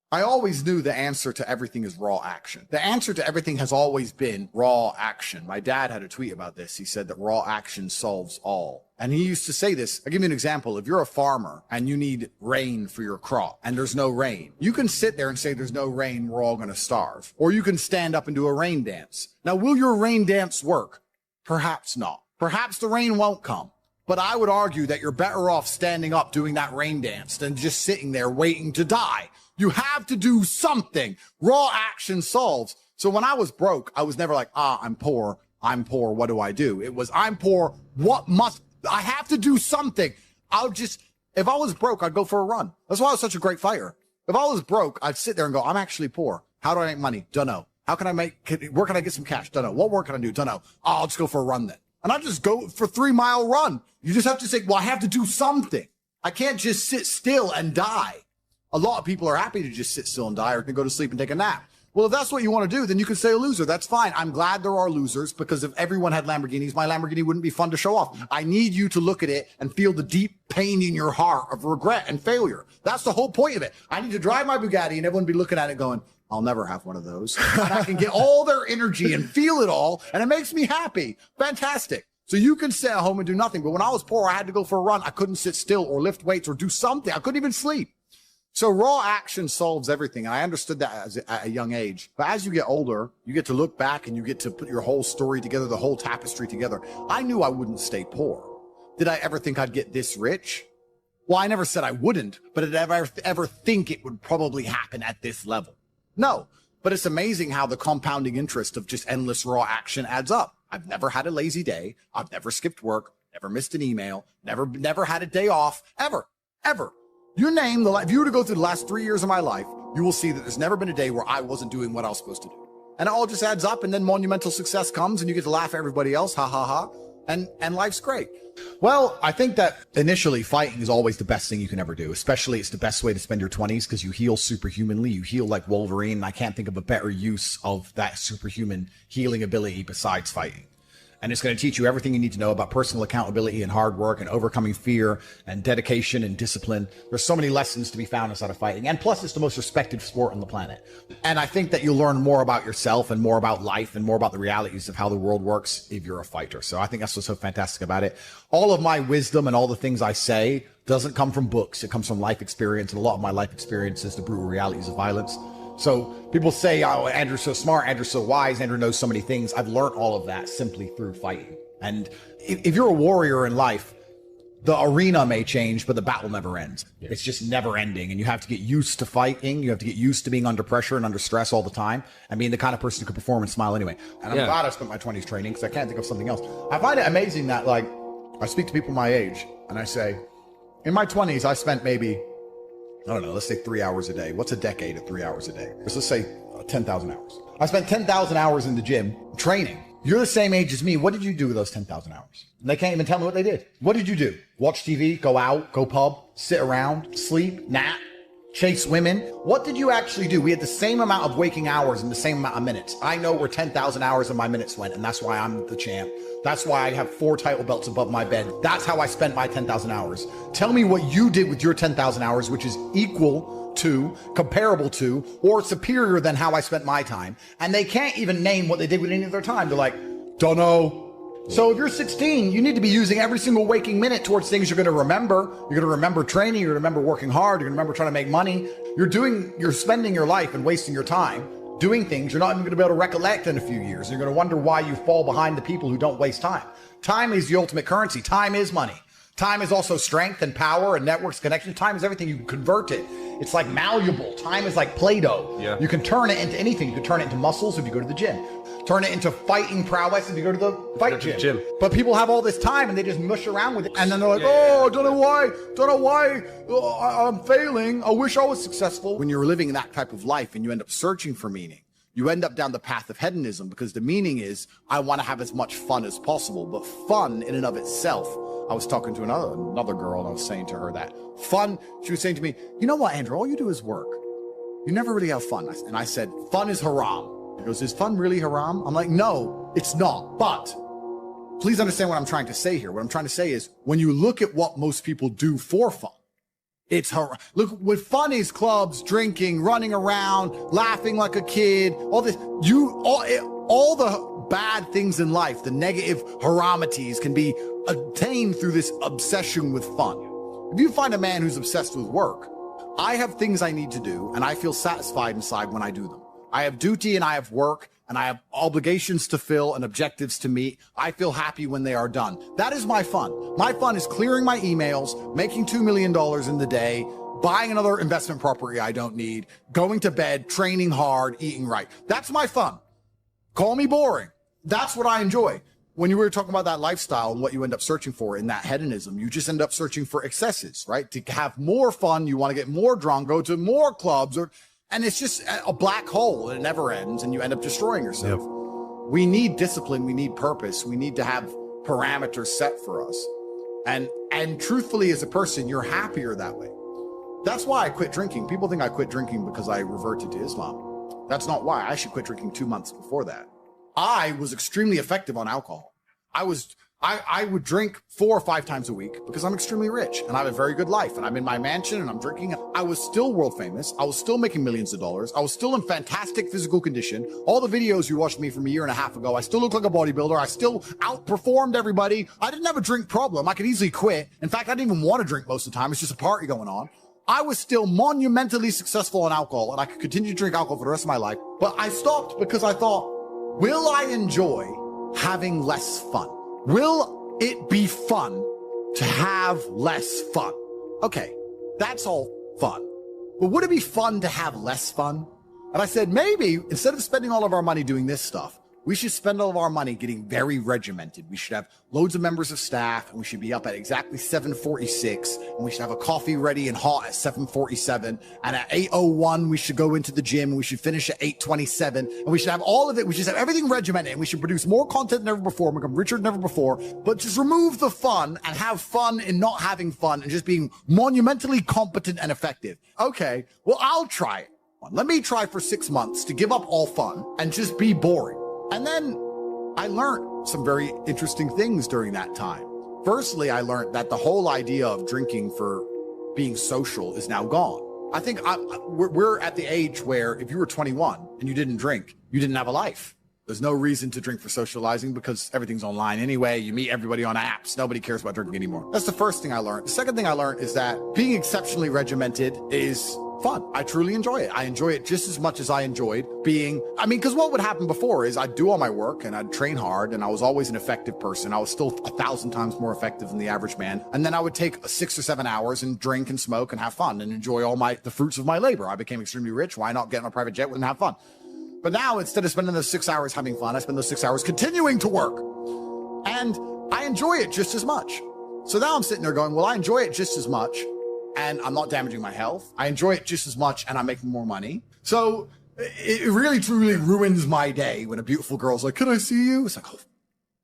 I always knew the answer to everything is raw action. The answer to everything has always been raw action. My dad had a tweet about this. He said that raw action solves all. And he used to say this. I'll give you an example. If you're a farmer and you need rain for your crop and there's no rain, you can sit there and say there's no rain, we're all going to starve. Or you can stand up and do a rain dance. Now, will your rain dance work? Perhaps not. Perhaps the rain won't come. But I would argue that you're better off standing up doing that rain dance than just sitting there waiting to die. You have to do something. Raw action solves. So when I was broke, I was never like, I'm poor. What do I do? It was, I'm poor. I have to do something. If I was broke, I'd go for a run. That's why I was such a great fighter. If I was broke, I'd sit there and go, I'm actually poor. How do I make money? Dunno. Where can I get some cash? Dunno. What work can I do? Dunno. I'll just go for a run then. And I just go for a 3-mile run. You just have to say, well, I have to do something. I can't just sit still and die. A lot of people are happy to just sit still and die or can go to sleep and take a nap. Well, if that's what you want to do, then you can say a loser. That's fine. I'm glad there are losers because if everyone had Lamborghinis, my Lamborghini wouldn't be fun to show off. I need you to look at it and feel the deep pain in your heart of regret and failure. That's the whole point of it. I need to drive my Bugatti and everyone be looking at it going, I'll never have one of those. And I can get all their energy and feel it all. And it makes me happy. Fantastic. So you can sit at home and do nothing. But when I was poor, I had to go for a run. I couldn't sit still or lift weights or do something. I couldn't even sleep. So raw action solves everything. And I understood that at a young age. But as you get older, you get to look back and you get to put your whole story together, the whole tapestry together. I knew I wouldn't stay poor. Did I ever think I'd get this rich? Well, I never said I wouldn't, but did I ever think it would probably happen at this level? No. But it's amazing how the compounding interest of just endless raw action adds up. I've never had a lazy day. I've never skipped work, never missed an email, never had a day off, ever. If you were to go through the last 3 years of my life, you will see that there's never been a day where I wasn't doing what I was supposed to do. And it all just adds up and then monumental success comes and you get to laugh at everybody else. Ha ha ha. And life's great. Well, I think that initially fighting is always the best thing you can ever do. Especially it's the best way to spend your 20s because you heal superhumanly. You heal like Wolverine. And I can't think of a better use of that superhuman healing ability besides fighting. And it's going to teach you everything you need to know about personal accountability and hard work and overcoming fear and dedication and discipline. There's so many lessons to be found inside of fighting. And plus, it's the most respected sport on the planet. And I think that you'll learn more about yourself and more about life and more about the realities of how the world works if you're a fighter. So I think that's what's so fantastic about it. All of my wisdom and all the things I say doesn't come from books. It comes from life experience. And a lot of my life experience is the brutal realities of violence. So people say, oh, Andrew's so smart, Andrew's so wise, Andrew knows so many things. I've learned all of that simply through fighting. And if you're a warrior in life, the arena may change, but the battle never ends. Yeah. It's just never ending. And you have to get used to fighting. You have to get used to being under pressure and under stress all the time and being the kind of person who can perform and smile anyway. And I'm glad I spent my 20s training because I can't think of something else. I find it amazing that like I speak to people my age and I say, in my 20s, I spent maybe, I don't know, let's say 3 hours a day. What's a decade of 3 hours a day? Let's say 10,000 hours. I spent 10,000 hours in the gym training. You're the same age as me. What did you do with those 10,000 hours? And they can't even tell me what they did. What did you do? Watch TV, go out, go pub, sit around, sleep, nap, chase women. What did you actually do? We had the same amount of waking hours and the same amount of minutes. I know where 10,000 hours of my minutes went, and that's why I'm the champ. That's why I have 4 title belts above my bed. That's how I spent my 10,000 hours. Tell me what you did with your 10,000 hours, which is equal to, comparable to, or superior than how I spent my time. And they can't even name what they did with any of their time. They're like, don't know. So if you're 16, you need to be using every single waking minute towards things you're going to remember. You're going to remember training. You're going to remember working hard. You're going to remember trying to make money. You're spending your life and wasting your time doing things you're not even going to be able to recollect in a few years. You're going to wonder why you fall behind the people who don't waste time. Time is the ultimate currency. Time is money. Time is also strength and power and networks, connection. Time is everything. You can convert it. It's like malleable. Time is like Play-Doh. Yeah. You can turn it into anything. You can turn it into muscles if you go to the gym. Turn it into fighting prowess if you go to the fight gym. But people have all this time and they just mush around with it. And then they're like, don't know why I'm failing. I wish I was successful. When you're living that type of life and you end up searching for meaning, you end up down the path of hedonism because the meaning is, I want to have as much fun as possible. But fun in and of itself, I was talking to another girl and I was saying to her that fun, she was saying to me, you know what, Andrew, all you do is work. You never really have fun. And I said, fun is haram. He goes, is fun really haram? I'm like, no, it's not. But please understand what I'm trying to say here. What I'm trying to say is when you look at what most people do for fun, Look, what fun is clubs, drinking, running around, laughing like a kid, all this. All the bad things in life, the negative haramities can be attained through this obsession with fun. If you find a man who's obsessed with work, I have things I need to do and I feel satisfied inside when I do them. I have duty and I have work and I have obligations to fill and objectives to meet. I feel happy when they are done. That is my fun. My fun is clearing my emails, making $2 million in the day, buying another investment property I don't need, going to bed, training hard, eating right. That's my fun. Call me boring. That's what I enjoy. When you were talking about that lifestyle and what you end up searching for in that hedonism, you just end up searching for excesses, right? To have more fun, you want to get more drunk, go to more clubs, and it's just a black hole and it never ends and you end up destroying yourself. Yep. We need discipline. We need purpose. We need to have parameters set for us. And truthfully, as a person, you're happier that way. That's why I quit drinking. People think I quit drinking because I reverted to Islam. That's not why. I actually quit drinking 2 months before that. I was extremely effective on alcohol. I would drink 4 or 5 times a week because I'm extremely rich and I have a very good life and I'm in my mansion and I'm drinking. I was still world famous. I was still making millions of dollars. I was still in fantastic physical condition. All the videos you watched me from a year and a half ago, I still look like a bodybuilder. I still outperformed everybody. I didn't have a drink problem. I could easily quit. In fact, I didn't even want to drink most of the time. It's just a party going on. I was still monumentally successful on alcohol and I could continue to drink alcohol for the rest of my life. But I stopped because I thought, will I enjoy having less fun? Will it be fun to have less fun? Okay, that's all fun. But would it be fun to have less fun? And I said, maybe instead of spending all of our money doing this stuff, we should spend all of our money getting very regimented. We should have loads of members of staff and we should be up at exactly 7:46 and we should have a coffee ready and hot at 7:47. And at 8:01, we should go into the gym and we should finish at 8:27. And we should have all of it. We should have everything regimented and we should produce more content than ever before, become richer than ever before, but just remove the fun and have fun in not having fun and just being monumentally competent and effective. Okay, well, I'll try it. Let me try for 6 months to give up all fun and just be boring. And then I learned some very interesting things during that time. Firstly, I learned that the whole idea of drinking for being social is now gone. I think we're at the age where if you were 21 and you didn't drink, you didn't have a life. There's no reason to drink for socializing because everything's online anyway. You meet everybody on apps. Nobody cares about drinking anymore. That's the first thing I learned. The second thing I learned is that being exceptionally regimented is fun. I truly enjoy it. I enjoy it just as much as I enjoyed being, because what would happen before is I'd do all my work and I'd train hard and I was always an effective person. I was still 1,000 times more effective than the average man. And then I would take 6 or 7 hours and drink and smoke and have fun and enjoy all the fruits of my labor. I became extremely rich. Why not get on a private jet and have fun? But now instead of spending those 6 hours having fun, I spend those 6 hours continuing to work. And I enjoy it just as much. So now I'm sitting there going, well, I enjoy it just as much and I'm not damaging my health. I enjoy it just as much and I'm making more money. So it really, truly ruins my day when a beautiful girl's like, can I see you? It's like, oh,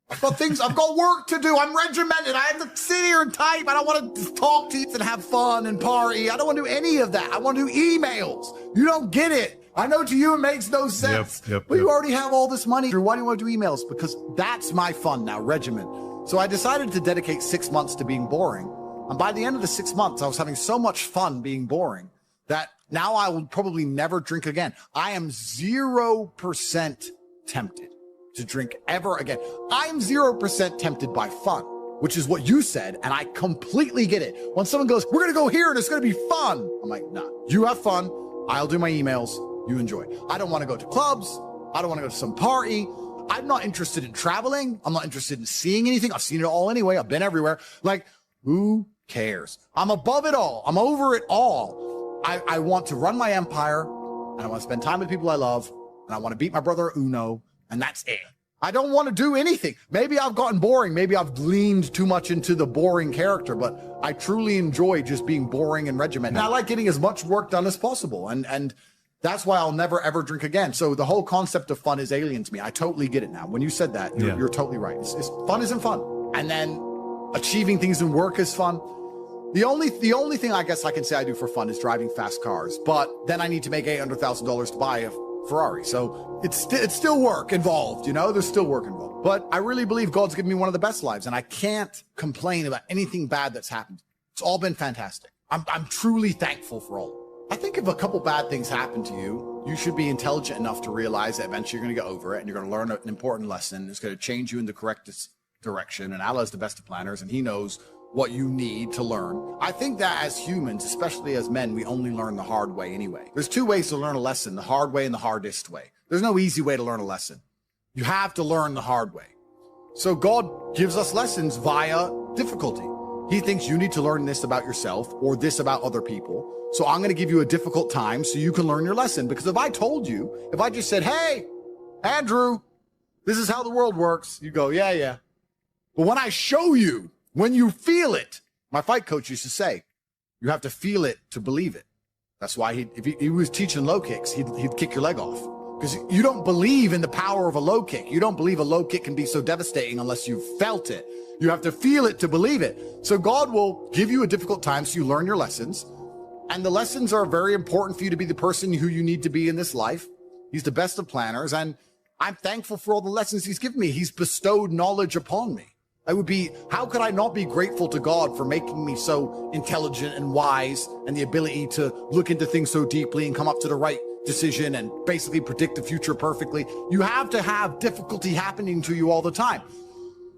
I've got work to do. I'm regimented. I have to sit here and type. I don't want to talk to you and have fun and party. I don't want to do any of that. I want to do emails. You don't get it. I know to you it makes no sense. But you already have all this money. Why do you want to do emails? Because that's my fun now, regiment. So I decided to dedicate 6 months to being boring. And by the end of the 6 months, I was having so much fun being boring that now I will probably never drink again. I am 0% tempted to drink ever again. I am 0% tempted by fun, which is what you said. And I completely get it. When someone goes, we're going to go here and it's going to be fun. I'm like, nah, you have fun. I'll do my emails. You enjoy. I don't want to go to clubs. I don't want to go to some party. I'm not interested in traveling. I'm not interested in seeing anything. I've seen it all anyway. I've been everywhere. Like, who cares? I'm above it all. I'm over it all. I want to run my empire and I want to spend time with people I love and I want to beat my brother at Uno and that's it. I don't want to do anything. Maybe I've gotten boring. Maybe I've leaned too much into the boring character, but I truly enjoy just being boring and regimented. And I like getting as much work done as possible. And that's why I'll never, ever drink again. So the whole concept of fun is alien to me. I totally get it now. When you said that, you're totally right. It's fun isn't fun. And then achieving things in work is fun. The only thing I guess I can say I do for fun is driving fast cars, but then I need to make $800,000 to buy a Ferrari. So it's still work involved, there's still work involved. But I really believe God's given me one of the best lives and I can't complain about anything bad that's happened. It's all been fantastic. I'm truly thankful for all. I think if a couple bad things happen to you, you should be intelligent enough to realize that eventually you're going to get over it and you're going to learn an important lesson. It's going to change you in the correct direction. And Allah is the best of planners, and he knows what you need to learn. I think that as humans, especially as men, we only learn the hard way anyway. There's two ways to learn a lesson, the hard way and the hardest way. There's no easy way to learn a lesson. You have to learn the hard way. So God gives us lessons via difficulty. He thinks you need to learn this about yourself or this about other people. So I'm going to give you a difficult time so you can learn your lesson. Because if I told you, if I just said, hey, Andrew, this is how the world works, you go, yeah. But when I show you, when you feel it, my fight coach used to say, you have to feel it to believe it. That's why if he was teaching low kicks, he'd kick your leg off. Because you don't believe in the power of a low kick. You don't believe a low kick can be so devastating unless you've felt it. You have to feel it to believe it. So God will give you a difficult time so you learn your lessons. And the lessons are very important for you to be the person who you need to be in this life. He's the best of planners. And I'm thankful for all the lessons he's given me. He's bestowed knowledge upon me. How could I not be grateful to God for making me so intelligent and wise and the ability to look into things so deeply and come up to the right decision and basically predict the future perfectly? You have to have difficulty happening to you all the time.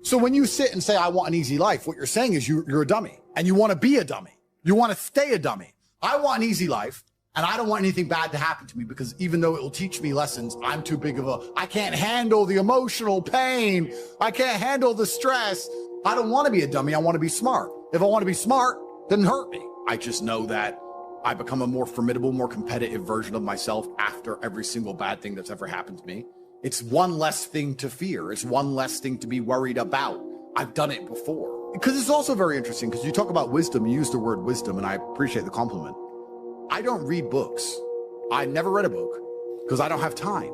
So when you sit and say, I want an easy life, what you're saying is you're a dummy and you want to be a dummy. You want to stay a dummy. I want an easy life and I don't want anything bad to happen to me because even though it will teach me lessons, I'm too big I can't handle the emotional pain. I can't handle the stress. I don't want to be a dummy. I want to be smart. If I want to be smart, then hurt me. I just know that I become a more formidable, more competitive version of myself after every single bad thing that's ever happened to me. It's one less thing to fear. It's one less thing to be worried about. I've done it before. Because it's also very interesting because you talk about wisdom, you use the word wisdom, and I appreciate the compliment. I don't read books. I never read a book because I don't have time.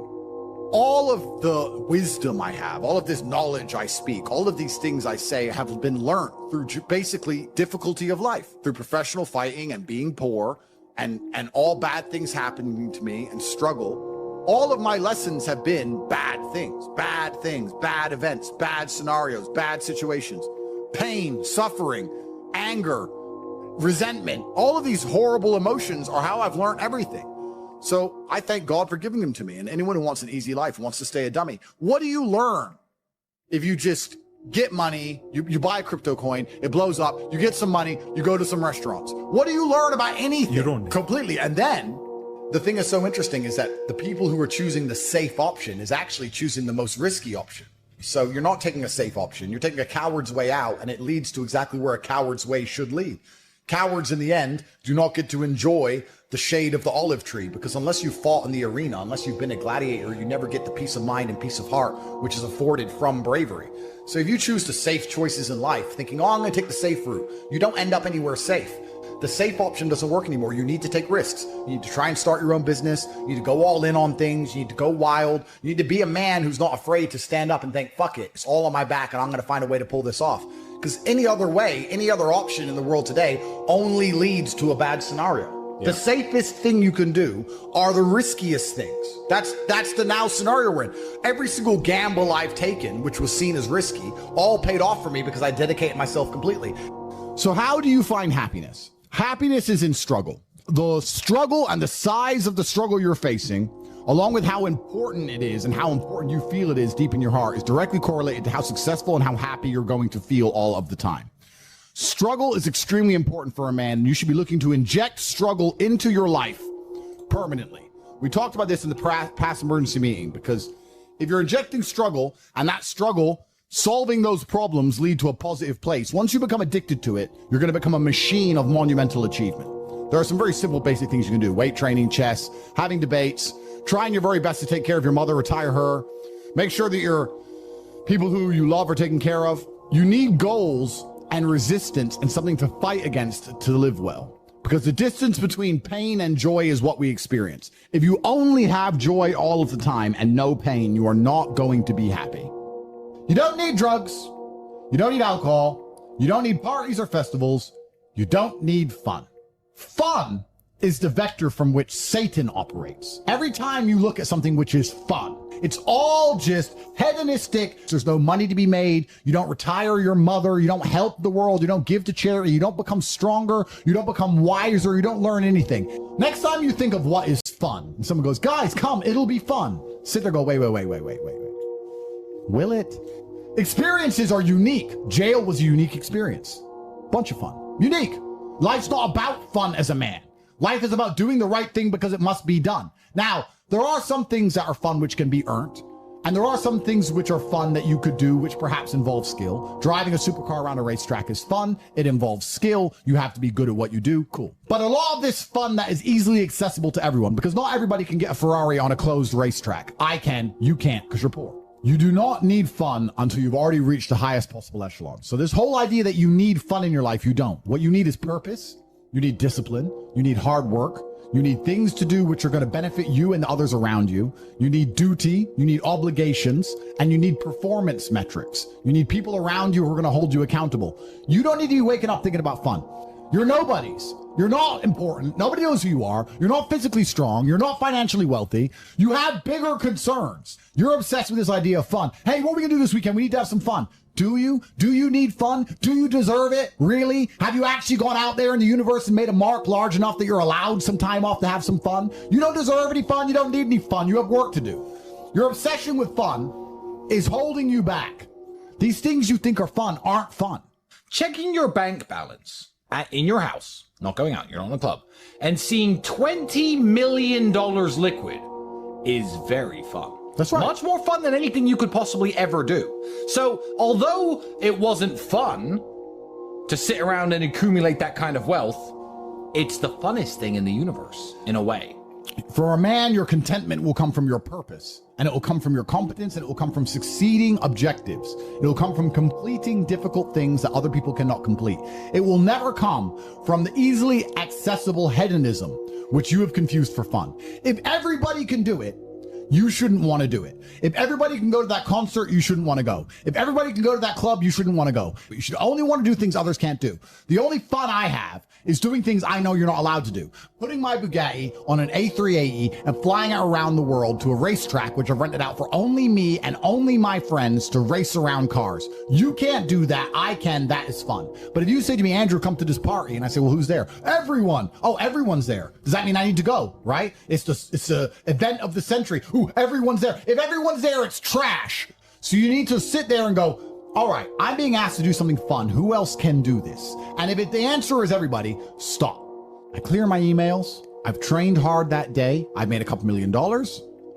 All of the wisdom I have, all of this knowledge I speak, all of these things I say have been learned through basically difficulty of life, through professional fighting and being poor and all bad things happening to me and struggle. All of my lessons have been bad things, bad events, bad scenarios, bad situations, pain, suffering, anger, resentment. All of these horrible emotions are how I've learned everything. So I thank God for giving them to me. And anyone who wants an easy life wants to stay a dummy. What do you learn if you just get money, you buy a crypto coin, it blows up, you get some money, you go to some restaurants? What do you learn about anything? You don't. Completely. And then the thing that's so interesting is that the people who are choosing the safe option is actually choosing the most risky option. So you're not taking a safe option. You're taking a coward's way out, and it leads to exactly where a coward's way should lead. Cowards in the end do not get to enjoy the shade of the olive tree because unless you fought in the arena, unless you've been a gladiator, you never get the peace of mind and peace of heart, which is afforded from bravery. So if you choose the safe choices in life, thinking, oh, I'm going to take the safe route, you don't end up anywhere safe. The safe option doesn't work anymore. You need to take risks. You need to try and start your own business. You need to go all in on things. You need to go wild. You need to be a man who's not afraid to stand up and think, fuck it, it's all on my back and I'm going to find a way to pull this off. Because any other way, any other option in the world today only leads to a bad scenario. Yeah. The safest thing you can do are the riskiest things. That's the now scenario we're in. Every single gamble I've taken, which was seen as risky, all paid off for me because I dedicated myself completely. So how do you find happiness? Happiness is in struggle. The struggle and the size of the struggle you're facing, along with how important it is and how important you feel it is deep in your heart, is directly correlated to how successful and how happy you're going to feel all of the time. Struggle is extremely important for a man, and you should be looking to inject struggle into your life permanently. We talked about this in the past emergency meeting, because if you're injecting struggle and that struggle solving those problems lead to a positive place, once you become addicted to it, you're going to become a machine of monumental achievement. There are some very simple basic things you can do: weight training, chess, having debates, trying your very best to take care of your mother, retire her, make sure that your people who you love are taken care of. You need goals and resistance and something to fight against to live well, because the distance between pain and joy is what we experience. If you only have joy all of the time and no pain, you are not going to be happy. You don't need drugs. You don't need alcohol. You don't need parties or festivals. You don't need fun. Fun is the vector from which Satan operates. Every time you look at something which is fun, It's all just hedonistic. There's no money to be made. You don't retire your mother. You don't help the world. You don't give to charity. You don't become stronger. You don't become wiser. You don't learn anything. Next time you think of what is fun, and someone goes, guys, come, it'll be fun. Sit there, go, wait. Will it? Experiences are unique. Jail was a unique experience. Bunch of fun. Unique. Life's not about fun as a man. Life is about doing the right thing because it must be done. Now, there are some things that are fun which can be earned. And there are some things which are fun that you could do which perhaps involve skill. Driving a supercar around a racetrack is fun. It involves skill. You have to be good at what you do. Cool. But a lot of this fun that is easily accessible to everyone, because not everybody can get a Ferrari on a closed racetrack. I can. You can't because you're poor. You do not need fun until you've already reached the highest possible echelon. So this whole idea that you need fun in your life, you don't. What you need is purpose. You need discipline. You need hard work. You need things to do which are going to benefit you and the others around you. You need duty. You need obligations. And you need performance metrics. You need people around you who are going to hold you accountable. You don't need to be waking up thinking about fun. You're nobodies. You're not important. Nobody knows who you are. You're not physically strong. You're not financially wealthy. You have bigger concerns. You're obsessed with this idea of fun. Hey, what are we going to do this weekend? We need to have some fun. Do you? Do you need fun? Do you deserve it? Really? Have you actually gone out there in the universe and made a mark large enough that you're allowed some time off to have some fun? You don't deserve any fun. You don't need any fun. You have work to do. Your obsession with fun is holding you back. These things you think are fun aren't fun. Checking your bank balance in your house, not going out, you're not in a club, and seeing $20 million liquid is very fun. That's right. Much more fun than anything you could possibly ever do. So, although it wasn't fun to sit around and accumulate that kind of wealth, it's the funnest thing in the universe, in a way. For a man, your contentment will come from your purpose, and it will come from your competence, and it will come from succeeding objectives. It will come from completing difficult things that other people cannot complete. It will never come from the easily accessible hedonism, which you have confused for fun. If everybody can do it, you shouldn't want to do it. If everybody can go to that concert, you shouldn't want to go. If everybody can go to that club, you shouldn't want to go. But you should only want to do things others can't do. The only fun I have is doing things I know you're not allowed to do. Putting my Bugatti on an A380 and flying it around the world to a racetrack, which I've rented out for only me and only my friends to race around cars. You can't do that. I can. That is fun. But if you say to me, Andrew, come to this party, and I say, well, who's there? Everyone. Oh, everyone's there. Does that mean I need to go? Right? It's the event of the century. Ooh, everyone's there. If everyone's there, it's trash. So you need to sit there and go, all right, I'm being asked to do something fun. Who else can do this? And if the answer is everybody, stop. I clear my emails. I've trained hard that day. I've made a couple $1 million.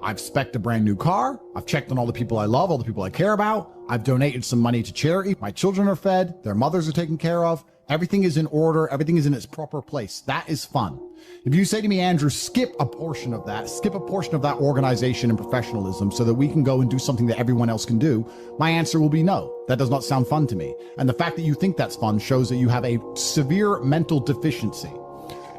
I've spec'd a brand new car. I've checked on all the people I love, all the people I care about. I've donated some money to charity. My children are fed. Their mothers are taken care of. Everything is in order. Everything is in its proper place. That is fun. If you say to me, Andrew, skip a portion of that, organization and professionalism so that we can go and do something that everyone else can do, my answer will be no. That does not sound fun to me. And the fact that you think that's fun shows that you have a severe mental deficiency.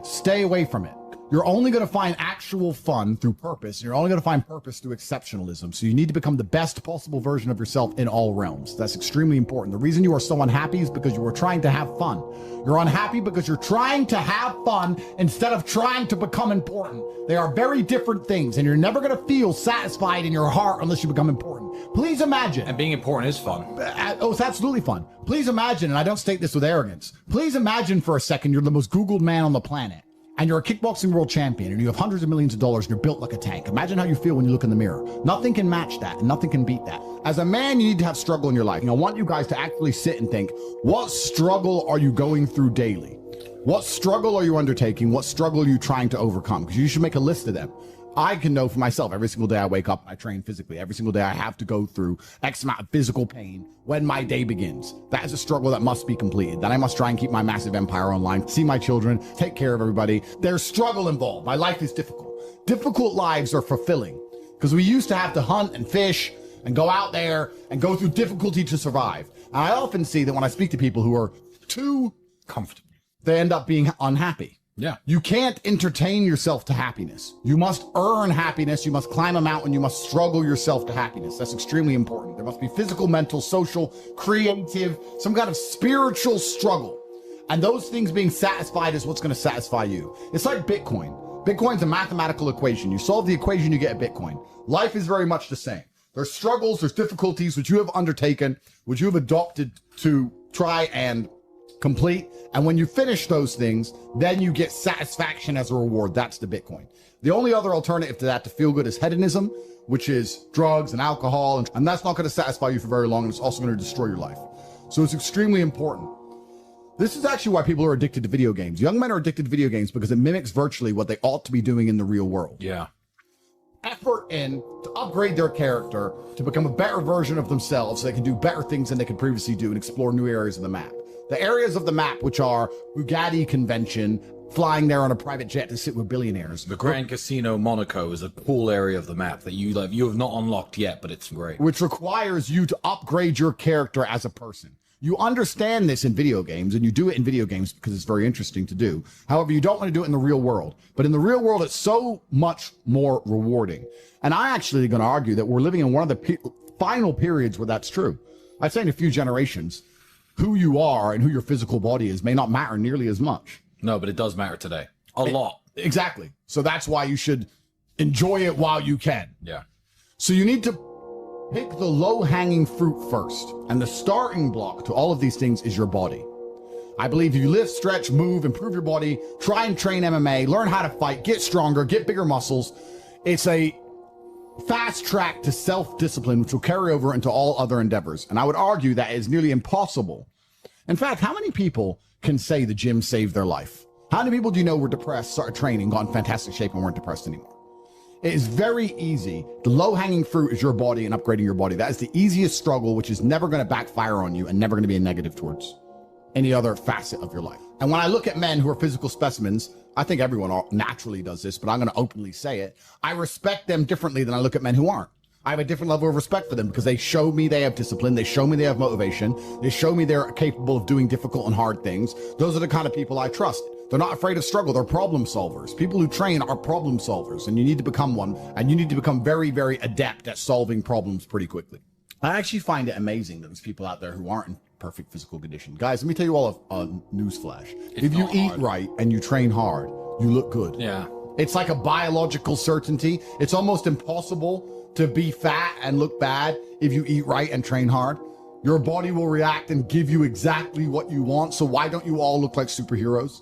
Stay away from it. You're only going to find actual fun through purpose. You're only going to find purpose through exceptionalism. So you need to become the best possible version of yourself in all realms. That's extremely important. The reason you are so unhappy is because you are trying to have fun. You're unhappy because you're trying to have fun instead of trying to become important. They are very different things, and you're never going to feel satisfied in your heart unless you become important. Please imagine. And being important is fun. Oh, it's absolutely fun. Please imagine, and I don't state this with arrogance, please imagine for a second you're the most Googled man on the planet. And you're a kickboxing world champion, and you have hundreds of millions of dollars, and you're built like a tank. Imagine how you feel when you look in the mirror. Nothing can match that, and nothing can beat that. As a man, you need to have struggle in your life. And I want you guys to actually sit and think, what struggle are you going through daily? What struggle are you undertaking? What struggle are you trying to overcome? Because you should make a list of them. I can know for myself, every single day I wake up, I train physically. Every single day I have to go through X amount of physical pain when my day begins. That is a struggle that must be completed. Then I must try and keep my massive empire online, see my children, take care of everybody. There's struggle involved. My life is difficult. Difficult lives are fulfilling because we used to have to hunt and fish and go out there and go through difficulty to survive. And I often see that when I speak to people who are too comfortable, they end up being unhappy. Yeah. You can't entertain yourself to happiness. You must earn happiness. You must climb a mountain. You must struggle yourself to happiness. That's extremely important. There must be physical, mental, social, creative, some kind of spiritual struggle. And those things being satisfied is what's going to satisfy you. It's like Bitcoin. Bitcoin's a mathematical equation. You solve the equation, you get a Bitcoin. Life is very much the same. There's struggles, there's difficulties which you have undertaken, which you have adopted to try and complete. And when you finish those things, then you get satisfaction as a reward. That's the Bitcoin. The only other alternative to that, to feel good, is hedonism, which is drugs and alcohol. And that's not going to satisfy you for very long. And it's also going to destroy your life. So it's extremely important. This is actually why people are addicted to video games. Young men are addicted to video games because it mimics virtually what they ought to be doing in the real world. Yeah. Effort in to upgrade their character, to become a better version of themselves so they can do better things than they could previously do and explore new areas of the map. The areas of the map, which are Bugatti convention, flying there on a private jet to sit with billionaires. The Grand Casino Monaco is a cool area of the map that you have not unlocked yet, but it's great. Which requires you to upgrade your character as a person. You understand this in video games, and you do it in video games because it's very interesting to do. However, you don't want to do it in the real world. But in the real world, it's so much more rewarding. And I actually going to argue that we're living in one of the final periods where that's true. I'd say in a few generations, who you are and who your physical body is may not matter nearly as much. No, but it does matter today. A lot. Exactly. So that's why you should enjoy it while you can. Yeah. So you need to pick the low-hanging fruit first. And the starting block to all of these things is your body. I believe if you lift, stretch, move, improve your body, try and train MMA, learn how to fight, get stronger, get bigger muscles, it's a fast track to self-discipline, which will carry over into all other endeavors. And I would argue that is nearly impossible. In fact, how many people can say the gym saved their life? How many people do you know were depressed, started training, got in fantastic shape, and weren't depressed anymore? It is very easy. The low-hanging fruit is your body and upgrading your body. That is the easiest struggle, which is never going to backfire on you and never going to be a negative towards any other facet of your life. And when I look at men who are physical specimens, I think everyone naturally does this, but I'm going to openly say it. I respect them differently than I look at men who aren't. I have a different level of respect for them because they show me they have discipline. They show me they have motivation. They show me they're capable of doing difficult and hard things. Those are the kind of people I trust. They're not afraid of struggle. They're problem solvers. People who train are problem solvers, and you need to become one, and you need to become very, very adept at solving problems pretty quickly. I actually find it amazing that there's people out there who aren't in perfect physical condition. Guys, let me tell you all a newsflash. If you eat right and you train hard, you look good. Yeah. It's like a biological certainty. It's almost impossible to be fat and look bad if you eat right and train hard. Your body will react and give you exactly what you want. So why don't you all look like superheroes?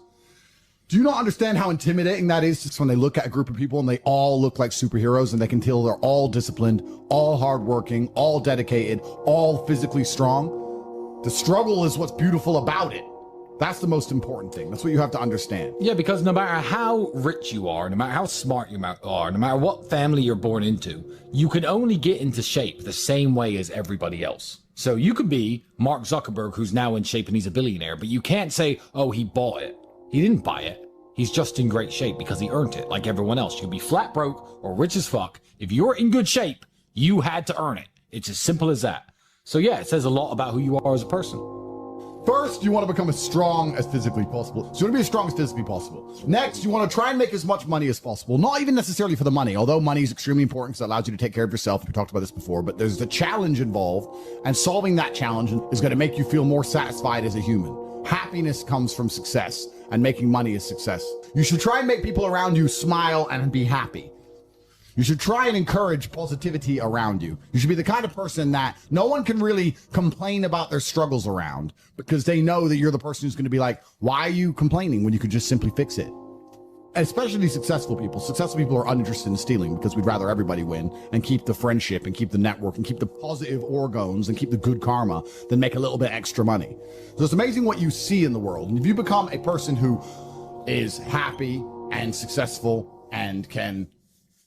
Do you not understand how intimidating that is just when they look at a group of people and they all look like superheroes and they can tell they're all disciplined, all hardworking, all dedicated, all physically strong? The struggle is what's beautiful about it. That's the most important thing. That's what you have to understand. Yeah, because no matter how rich you are, no matter how smart you are, no matter what family you're born into, you can only get into shape the same way as everybody else. So you could be Mark Zuckerberg, who's now in shape and he's a billionaire, but you can't say, oh, he bought it. He didn't buy it. He's just in great shape because he earned it like everyone else. You can be flat broke or rich as fuck. If you're in good shape, you had to earn it. It's as simple as that. So yeah, it says a lot about who you are as a person. First, you want to become as strong as physically possible. So you want to be as strong as physically possible. Next, you want to try and make as much money as possible. Not even necessarily for the money, although money is extremely important because it allows you to take care of yourself. We talked about this before, but there's a challenge involved, and solving that challenge is going to make you feel more satisfied as a human. Happiness comes from success, and making money is success. You should try and make people around you smile and be happy. You should try and encourage positivity around you. You should be the kind of person that no one can really complain about their struggles around because they know that you're the person who's going to be like, why are you complaining when you could just simply fix it? Especially successful people. Successful people are uninterested in stealing because we'd rather everybody win and keep the friendship and keep the network and keep the positive orgons and keep the good karma than make a little bit extra money. So it's amazing what you see in the world. And if you become a person who is happy and successful and can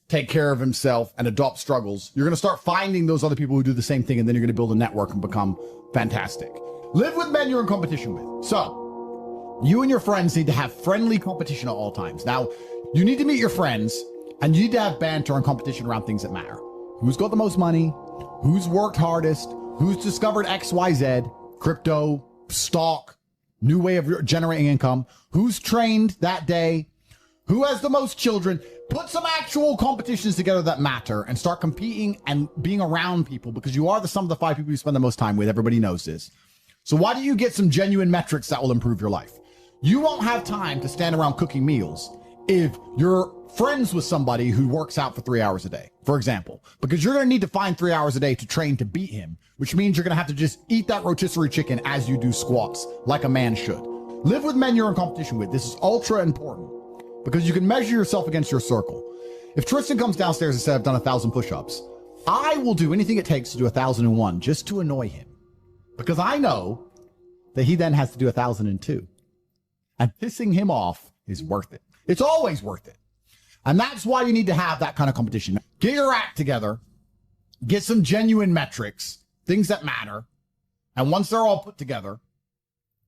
take care of himself and adopt struggles, you're going to start finding those other people who do the same thing, and then you're going to build a network and become fantastic. Live with men you're in competition with. So you and your friends need to have friendly competition at all times. Now, you need to meet your friends, and you need to have banter and competition around things that matter. Who's got the most money? Who's worked hardest? Who's discovered XYZ, crypto, stock, new way of generating income? Who's trained that day? Who has the most children? Put some actual competitions together that matter and start competing and being around people, because you are the sum of the 5 people you spend the most time with. Everybody knows this. So why don't you get some genuine metrics that will improve your life? You won't have time to stand around cooking meals if you're friends with somebody who works out for 3 hours a day, for example, because you're going to need to find 3 hours a day to train to beat him, which means you're going to have to just eat that rotisserie chicken as you do squats, like a man should. Live with men you're in competition with. This is ultra important because you can measure yourself against your circle. If Tristan comes downstairs and says, I've done 1,000 push-ups, I will do anything it takes to do 1,001 just to annoy him, because I know that he then has to do 1,002. And pissing him off is worth it. It's always worth it. And that's why you need to have that kind of competition. Get your act together, get some genuine metrics, things that matter. And once they're all put together,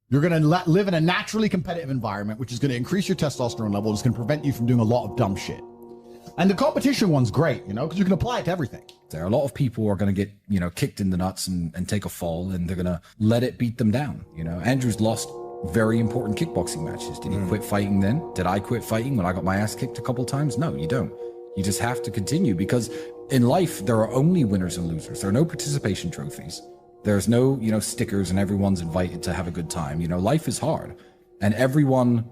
you're going to live in a naturally competitive environment, which is going to increase your testosterone level. It's going to prevent you from doing a lot of dumb shit. And the competition one's great, you know, because you can apply it to everything. There are a lot of people who are going to get, kicked in the nuts and take a fall, and they're going to let it beat them down. Andrew's lost very important kickboxing matches. Did he quit fighting then? Did I quit fighting when I got my ass kicked a couple times? No, you don't. You just have to continue, because in life, there are only winners and losers. There are no participation trophies. There's no, stickers and everyone's invited to have a good time. Life is hard, and everyone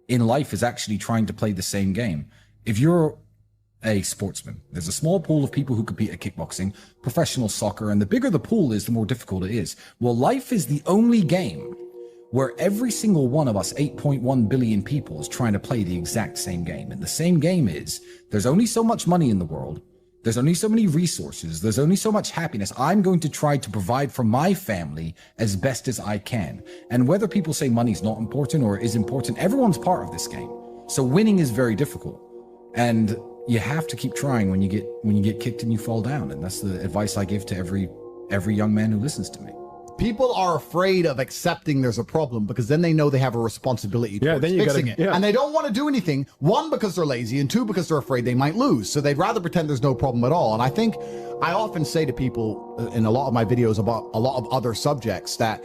in life is actually trying to play the same game. If you're a sportsman, there's a small pool of people who compete at kickboxing, professional soccer, and the bigger the pool is, the more difficult it is. Well, life is the only game where every single one of us 8.1 billion people is trying to play the exact same game. And the same game is, there's only so much money in the world. There's only so many resources. There's only so much happiness. I'm going to try to provide for my family as best as I can. And whether people say money's not important or is important, everyone's part of this game. So winning is very difficult. And you have to keep trying when you get kicked and you fall down. And that's the advice I give to every young man who listens to me. People are afraid of accepting there's a problem because then they know they have a responsibility towards fixing it. Yeah. And they don't want to do anything, one, because they're lazy, and two, because they're afraid they might lose. So they'd rather pretend there's no problem at all. And I think I often say to people in a lot of my videos about a lot of other subjects that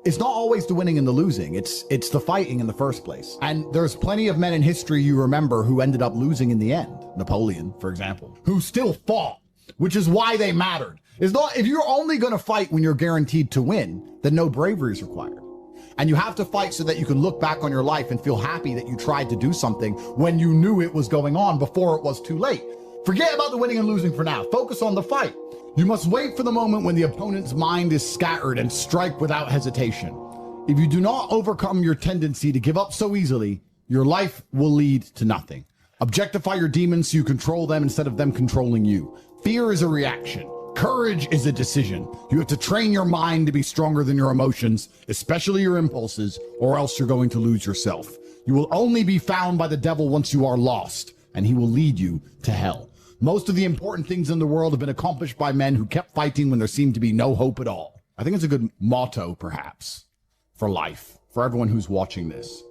it's not always the winning and the losing. It's the fighting in the first place. And there's plenty of men in history you remember who ended up losing in the end. Napoleon, for example, who still fought, which is why they mattered. It's not, if you're only going to fight when you're guaranteed to win, then no bravery is required. And you have to fight so that you can look back on your life and feel happy that you tried to do something when you knew it was going on before it was too late. Forget about the winning and losing for now. Focus on the fight. You must wait for the moment when the opponent's mind is scattered and strike without hesitation. If you do not overcome your tendency to give up so easily, your life will lead to nothing. Objectify your demons so you control them instead of them controlling you. Fear is a reaction. Courage is a decision. You have to train your mind to be stronger than your emotions, especially your impulses, or else you're going to lose yourself. You will only be found by the devil once you are lost, and he will lead you to hell. Most of the important things in the world have been accomplished by men who kept fighting when there seemed to be no hope at all. I think it's a good motto, perhaps, for life, for everyone who's watching this.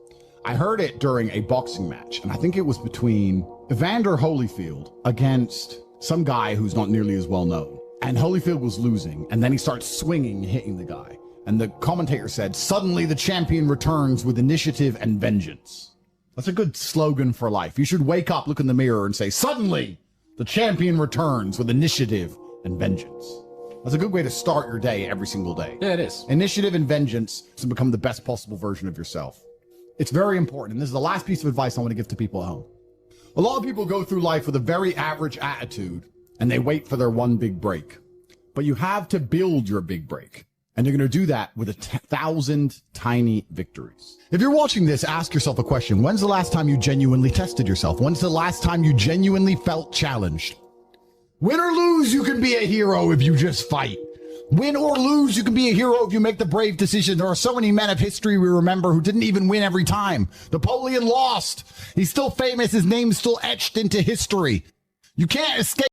I heard it during a boxing match, and I think it was between Evander Holyfield against some guy who's not nearly as well known. And Holyfield was losing, and then he starts swinging and hitting the guy. And the commentator said, suddenly the champion returns with initiative and vengeance. That's a good slogan for life. You should wake up, look in the mirror, and say, suddenly the champion returns with initiative and vengeance. That's a good way to start your day every single day. Yeah, it is. Initiative and vengeance to become the best possible version of yourself. It's very important. And this is the last piece of advice I want to give to people at home. A lot of people go through life with a very average attitude, and they wait for their one big break. But you have to build your big break. And you're going to do that with 1,000 tiny victories. If you're watching this, ask yourself a question. When's the last time you genuinely tested yourself? When's the last time you genuinely felt challenged? Win or lose, you can be a hero if you just fight. Win or lose, you can be a hero if you make the brave decision. There are so many men of history we remember who didn't even win every time. Napoleon lost. He's still famous. His name's still etched into history. You can't escape